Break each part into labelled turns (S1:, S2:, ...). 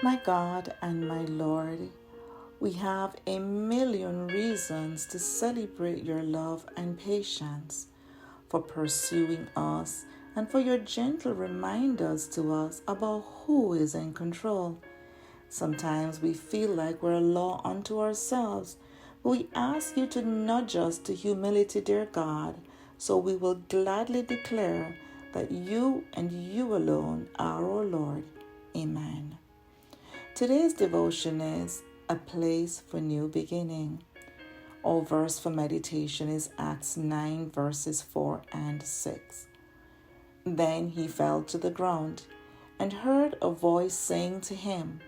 S1: My God and my Lord, we have a million reasons to celebrate your love and patience, for pursuing us, and for your gentle reminders to us about who is in control. Sometimes we feel like we're a law unto ourselves, but we ask you to nudge us to humility, dear God, so we will gladly declare that you and you alone are our Lord. Amen. Today's devotion is a place for new beginning. Our verse for meditation is Acts 9 verses 4 and 6. Then he fell to the ground and heard a voice saying to him,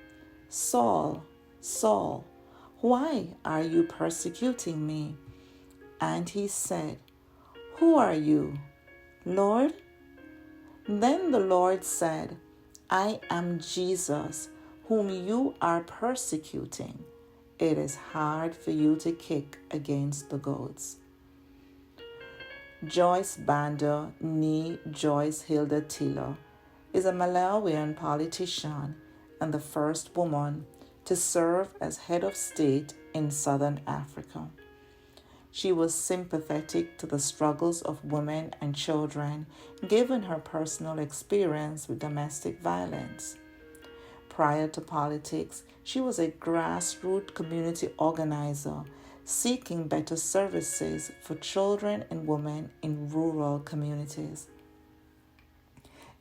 S1: Saul, Saul, why are you persecuting me? And he said, Who are you, Lord? Then the Lord said, I am Jesus, whom you are persecuting. It is hard for you to kick against the goads. Joyce Banda Nee Joyce Hilda Tiller is a Malawian politician and the first woman to serve as head of state in southern Africa. She was sympathetic to the struggles of women and children, given her personal experience with domestic violence. Prior to politics, she was a grassroots community organizer seeking better services for children and women in rural communities.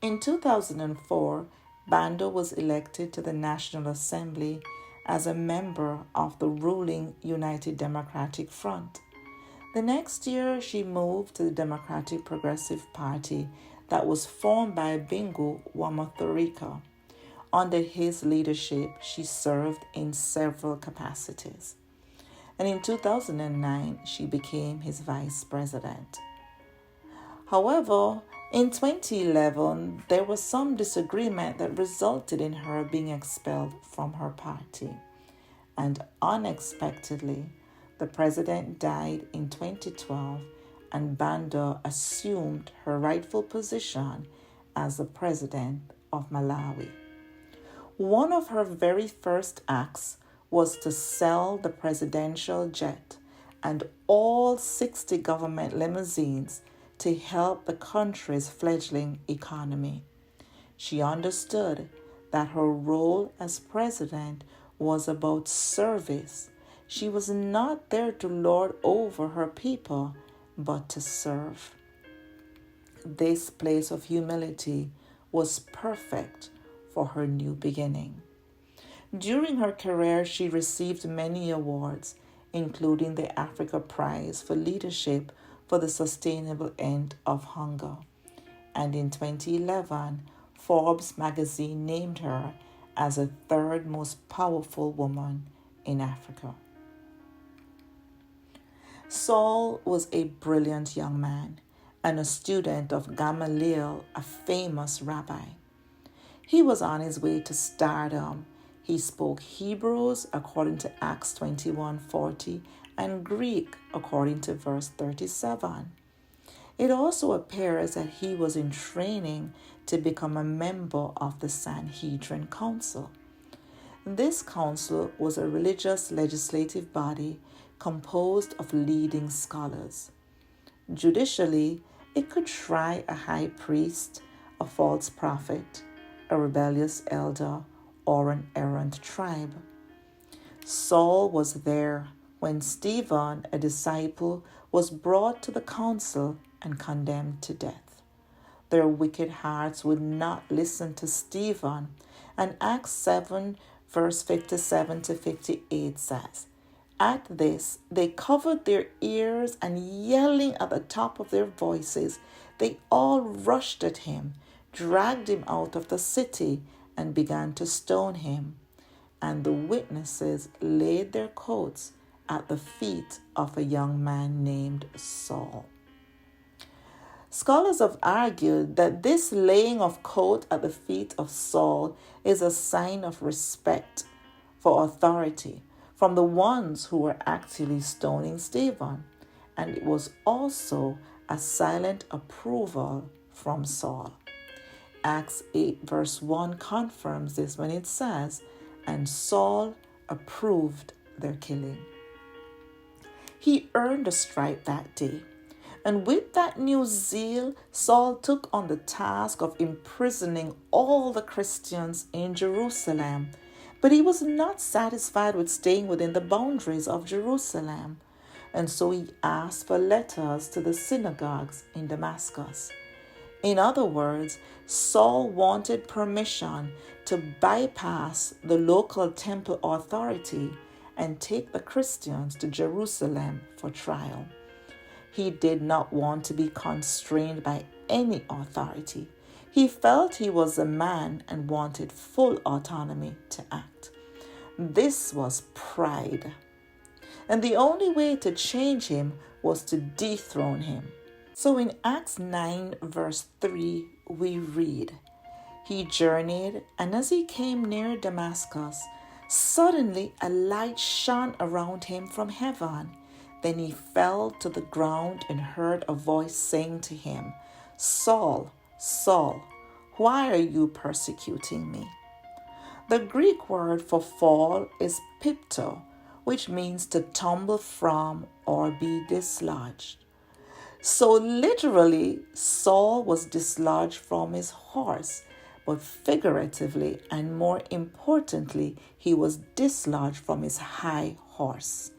S1: In 2004, Banda was elected to the National Assembly as a member of the ruling United Democratic Front. The next year, she moved to the Democratic Progressive Party that was formed by Bingu wa Mutharika. Under his leadership, she served in several capacities. And in 2009, she became his vice president. However, in 2011, there was some disagreement that resulted in her being expelled from her party. And unexpectedly, the president died in 2012, and Banda assumed her rightful position as the president of Malawi. One of her very first acts was to sell the presidential jet and all 60 government limousines to help the country's fledgling economy. She understood that her role as president was about service. She was not there to lord over her people, but to serve. This place of humility was perfect for her new beginning. During her career, she received many awards, including the Africa Prize for Leadership for the Sustainable End of Hunger. And in 2011, Forbes magazine named her as the third most powerful woman in Africa. Saul was a brilliant young man and a student of Gamaliel, a famous rabbi. He was on his way to stardom. He spoke Hebrews according to Acts 21:40 and Greek according to verse 37. It also appears that he was in training to become a member of the Sanhedrin Council. This council was a religious legislative body composed of leading scholars. Judicially, it could try a high priest, a false prophet, a rebellious elder, or an errant tribe. Saul was there when Stephen, a disciple, was brought to the council and condemned to death. Their wicked hearts would not listen to Stephen, and Acts 7, verse 57 to 58 says, At this, they covered their ears, and yelling at the top of their voices, they all rushed at him, dragged him out of the city, and began to stone him. And the witnesses laid their coats at the feet of a young man named Saul. Scholars have argued that this laying of coat at the feet of Saul is a sign of respect for authority from the ones who were actually stoning Stephen, and it was also a silent approval from Saul. Acts 8 verse 1 confirms this when it says, and Saul approved their killing. He earned a stripe that day. And with that new zeal, Saul took on the task of imprisoning all the Christians in Jerusalem. But he was not satisfied with staying within the boundaries of Jerusalem. And so he asked for letters to the synagogues in Damascus. In other words, Saul wanted permission to bypass the local temple authority and take the Christians to Jerusalem for trial. He did not want to be constrained by any authority. He felt he was a man and wanted full autonomy to act. This was pride. And the only way to change him was to dethrone him. So in Acts 9 verse 3, we read, "He journeyed, and as he came near Damascus, suddenly a light shone around him from heaven. Then he fell to the ground and heard a voice saying to him, 'Saul, Saul, why are you persecuting me?'" The Greek word for fall is pipto, which means to tumble from or be dislodged. So literally, Saul was dislodged from his horse, but figuratively and more importantly, he was dislodged from his high horse.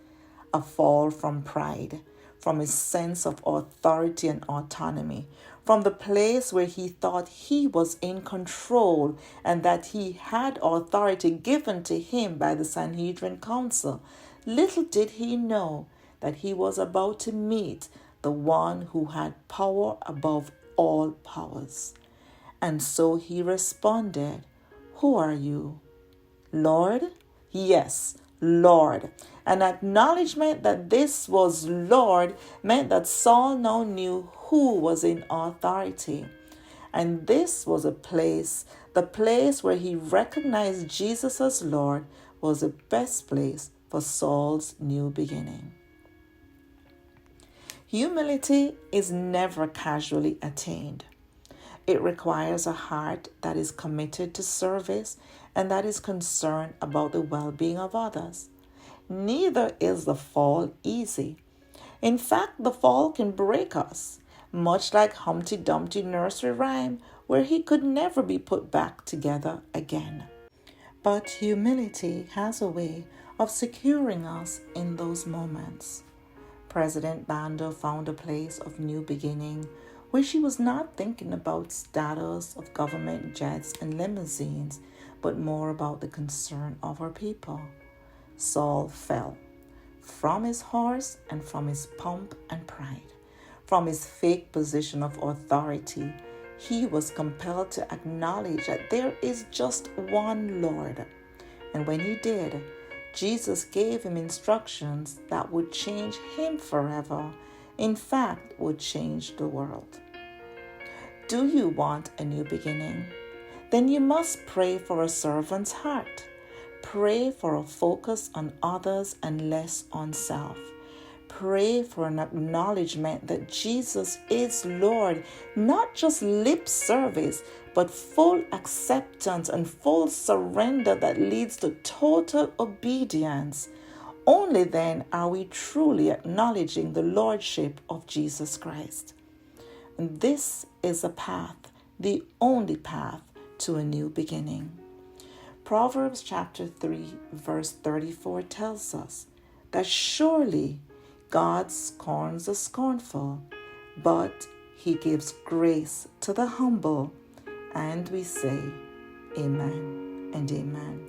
S1: A fall from pride, from his sense of authority and autonomy, from the place where he thought he was in control and that he had authority given to him by the Sanhedrin Council. Little did he know that he was about to meet the one who had power above all powers. And so he responded, "Who are you?" "Lord?" "Yes, Lord." An acknowledgement that this was Lord meant that Saul now knew who was in authority. And this was the place where he recognized Jesus as Lord was the best place for Saul's new beginning. Humility is never casually attained. It requires a heart that is committed to service and that is concerned about the well-being of others. Neither is the fall easy. In fact, the fall can break us, much like Humpty Dumpty nursery rhyme, where he could never be put back together again. But humility has a way of securing us in those moments. President Banda found a place of new beginning where she was not thinking about status of government jets and limousines, but more about the concern of her people. Saul fell from his horse and from his pomp and pride, from his fake position of authority. He was compelled to acknowledge that there is just one Lord. And when he did, Jesus gave him instructions that would change him forever, in fact, would change the world. Do you want a new beginning? Then you must pray for a servant's heart. Pray for a focus on others and less on self. Pray for an acknowledgement that Jesus is Lord, not just lip service, but full acceptance and full surrender that leads to total obedience. Only then are we truly acknowledging the Lordship of Jesus Christ. And this is a path, the only path to a new beginning. Proverbs chapter 3, verse 34 tells us that surely God scorns the scornful, but he gives grace to the humble. And we say, Amen and amen.